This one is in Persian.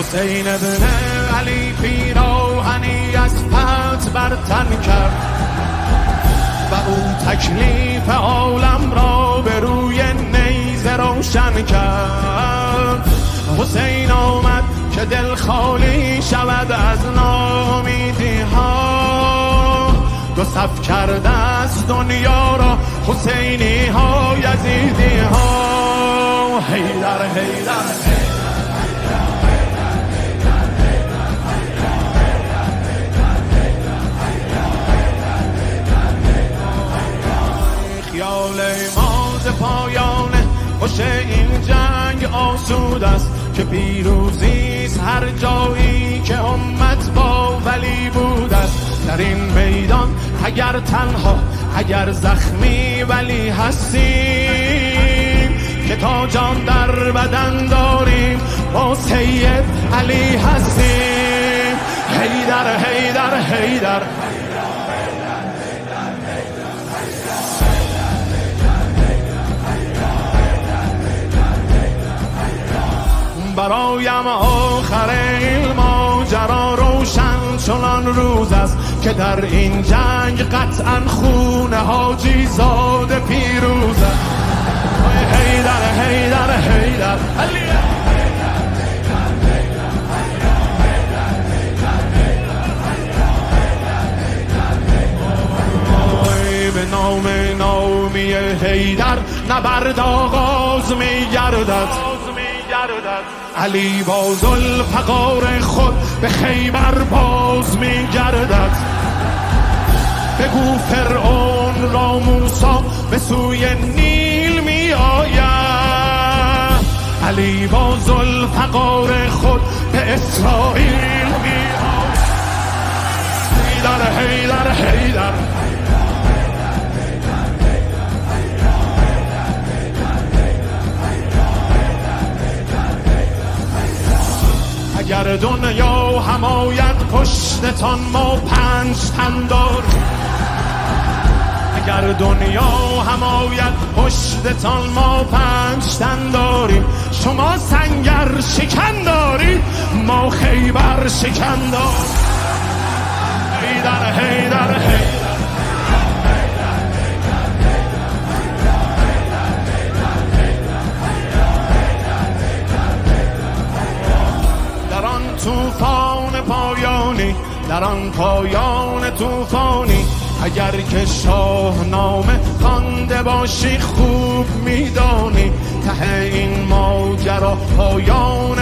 حسین ابن علی پیراهنی از فتح بر تن کرد و او تکلیف عالم را به روی نیزه روشن کرد. حسین آمد که دل خالی شود از ناامیدی ها، دو صف کرده از دنیا را حسینی ها یزیدی ها. حیدر حیدر خیال ماز پایان خوش این جنگ آسود است که پیروزیست هر جایی که امت با ولی بود است. در این میدان اگر تنها اگر زخمی ولی هستیم که تا جان در بدن داریم با سید علی هستیم. حیدر حیدر حیدر برایم آخر این ماجرا روشن چنان روز است که در این جنگ قطعا خون حاجی زاده پیروز است. حیدر حیدر حیدر به نام نامی حیدر نبرد آغاز می گردد. علی با ذوالفقار خود به خیبر باز می گردد. بگو فرعون را موسی به سوی نیل می آید. علی با ذوالفقار خود به اسرائیل می آید. حیدر حیدر حیدر اگر دنیا هم آید پشتتان ما 5 تن داریم. اگر دنیا هم آید پشتتان ما 5 تن داریم. شما سنگر شکن دارید ما خیبر شکن داریم. حیدر حیدر حیدر طوفان پایانی در آن پایان طوفانی اگر که شاهنامه خوانده باشی خوب میدانی ته این ماجرا پایان